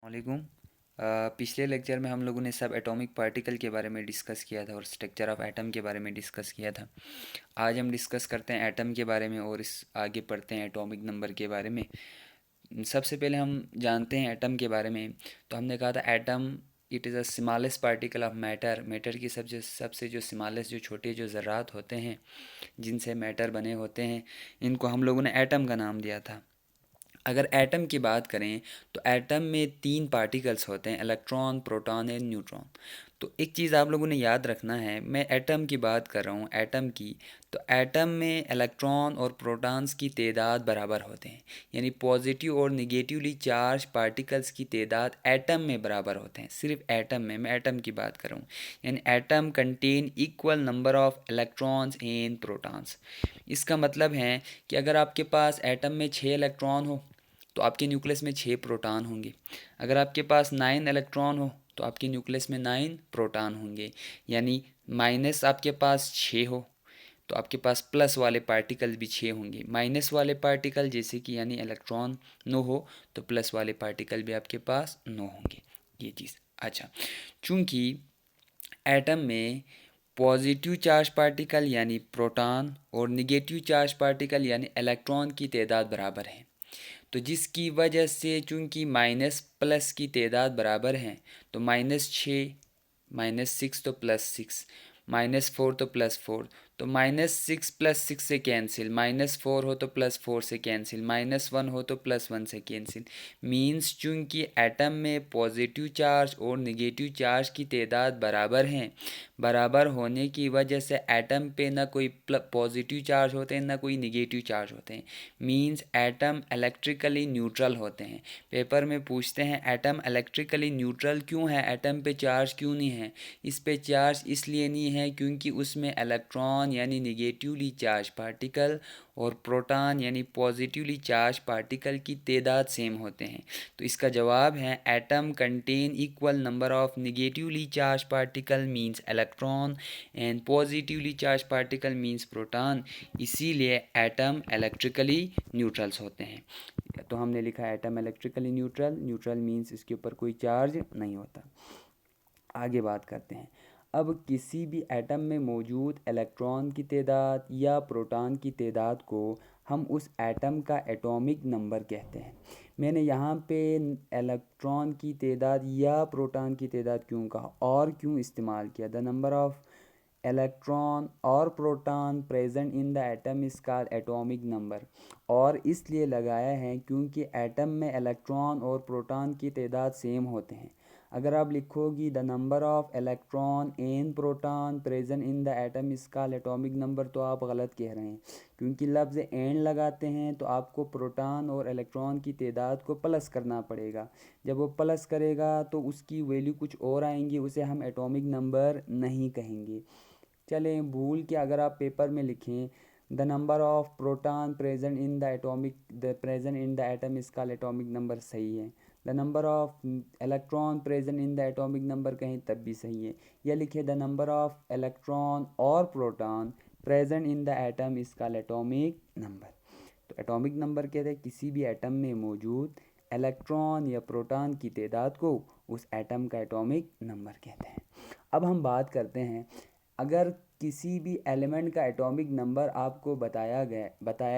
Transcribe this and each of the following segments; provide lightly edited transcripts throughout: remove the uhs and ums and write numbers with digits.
वालेकुम। पिछले लेक्चर में हम लोगों ने सब एटॉमिक पार्टिकल के बारे में डिस्कस किया था और स्ट्रक्चर ऑफ एटम के बारे में डिस्कस किया था। आज हम डिस्कस करते हैं एटम के बारे में और इस आगे पढ़ते हैं एटॉमिक नंबर के बारे में। सबसे पहले हम जानते हैं एटम के बारे में। तो हमने कहा था atom it is a smallest particle of matter. Matter की सबसे जो स्मॉलेस्ट जो छोटे जो ज़रात होते हैं जिनसे मैटर बने होते हैं, इनको हम लोगों ने एटम का नाम दिया था। अगर एटम की बात करें तो एटम में 3 पार्टिकल्स होते हैं, इलेक्ट्रॉन, प्रोटॉन एंड न्यूट्रॉन। तो एक चीज़ आप लोगों ने याद रखना है, मैं एटम की बात कर रहा हूँ एटम की। तो एटम में इलेक्ट्रॉन और प्रोटॉन्स की तादाद बराबर होते हैं, यानी पॉजिटिव और निगेटिवली चार्ज पार्टिकल्स की तादाद एटम में बराबर होते हैं। सिर्फ एटम में, मैं एटम की बात कर रहा हूँ। यानी atom contain equal number of electrons and protons. इसका मतलब है कि अगर आपके पास एटम में 6 इलेक्ट्रॉन हो तो आपके न्यूक्लियस में 6 प्रोटॉन होंगे। अगर आपके पास 9 इलेक्ट्रॉन हो तो आपके न्यूक्लियस में 9 प्रोटॉन होंगे। यानी माइनस आपके पास 6 हो तो आपके पास प्लस वाले पार्टिकल भी 6 होंगे। माइनस वाले पार्टिकल जैसे कि यानी इलेक्ट्रॉन 9 हो तो प्लस वाले पार्टिकल भी आपके पास 9 होंगे। ये चीज़ अच्छा, चूँकि एटम में पॉजिटिव चार्ज पार्टिकल यानी प्रोटॉन और निगेटिव चार्ज पार्टिकल यानी इलेक्ट्रॉन की तादाद बराबर है, तो जिसकी वजह से चूंकि माइनस प्लस की तादाद बराबर हैं तो -6 -6 तो +6, -4 तो +4, तो -6 +6 से कैंसिल, -4 हो तो +4 से कैंसिल, -1 हो तो +1 से कैंसिल। मीन्स चूंकि एटम में पॉजिटिव चार्ज और निगेटिव चार्ज की तादाद बराबर हैं, बराबर होने की वजह से एटम पे ना कोई पॉजिटिव चार्ज होते हैं ना कोई निगेटिव चार्ज होते हैं। मीन्स एटम इलेक्ट्रिकली न्यूट्रल होते हैं। पेपर में पूछते हैं एटम इलेक्ट्रिकली न्यूट्रल क्यों है, एटम पे चार्ज क्यों नहीं है। इस पे चार्ज इसलिए नहीं है क्योंकि उसमें इलेक्ट्रॉन यानी निगेटिवली चार्ज पार्टिकल और प्रोटॉन यानी पॉजिटिवली चार्ज पार्टिकल की तादाद सेम होते हैं। तो इसका जवाब है atom contain equal number of negatively charge particle means electron and positively charge particle means proton. इसीलिए एटम इलेक्ट्रिकली न्यूट्रल्स होते हैं। तो हमने लिखा है atom electrically neutral, neutral means इसके ऊपर कोई चार्ज नहीं होता। आगे बात करते हैं। अब किसी भी एटम में मौजूद इलेक्ट्रॉन की तादाद या प्रोटॉन की तादाद को हम उस एटम का एटॉमिक नंबर कहते हैं। मैंने यहाँ पे इलेक्ट्रॉन की तादाद या प्रोटॉन की तादाद क्यों कहा और क्यों इस्तेमाल किया, द नंबर ऑफ इलेक्ट्रॉन और proton present in the atom is called atomic number. और इसलिए लगाया है क्योंकि एटम में इलेक्ट्रॉन और प्रोटॉन की तादाद सेम होते हैं। अगर आप लिखोगी the number of electron and proton present in the atom is called atomic number, तो आप गलत कह रहे हैं, क्योंकि लफ्ज़ एंड लगाते हैं तो आपको प्रोटॉन और इलेक्ट्रॉन की तादाद को प्लस करना पड़ेगा। जब वो प्लस करेगा तो उसकी वैल्यू कुछ और आएंगी, उसे हम एटॉमिक नंबर नहीं कहेंगे। चलें, भूल के अगर आप पेपर में लिखें the number of proton present in the atom is called atomic number, सही है। The number of electron present in the atomic number कहें तब भी सही है। या लिखे द नंबर ऑफ इलेक्ट्रॉन और proton present in the atom is called atomic number. तो एटॉमिक नंबर कहते हैं किसी भी एटम में मौजूद इलेक्ट्रॉन या प्रोटॉन की तादाद को उस एटम का एटॉमिक नंबर कहते हैं। अब हम बात करते हैं, अगर किसी भी एलिमेंट का एटॉमिक नंबर आपको बताया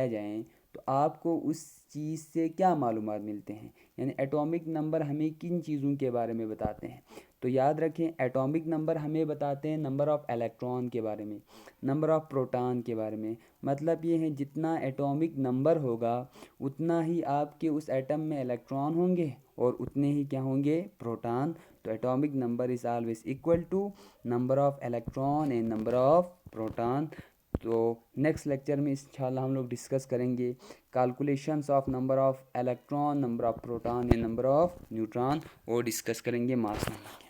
जाए तो आपको उस चीज़ से क्या मालूमात मिलते हैं, यानी एटॉमिक नंबर हमें किन चीज़ों के बारे में बताते हैं। तो याद रखें, एटॉमिक नंबर हमें बताते हैं नंबर ऑफ़ इलेक्ट्रॉन के बारे में, नंबर ऑफ़ प्रोटॉन के बारे में। मतलब ये है जितना एटॉमिक नंबर होगा उतना ही आपके उस एटम में इलेक्ट्रॉन होंगे और उतने ही क्या होंगे, प्रोटॉन। तो atomic number is always equal to number of electron and number of proton. तो नेक्स्ट लेक्चर में इंशाल्लाह हम लोग डिस्कस करेंगे calculations of number of electron, number of proton and number of neutron, और डिस्कस करेंगे मास नंबर।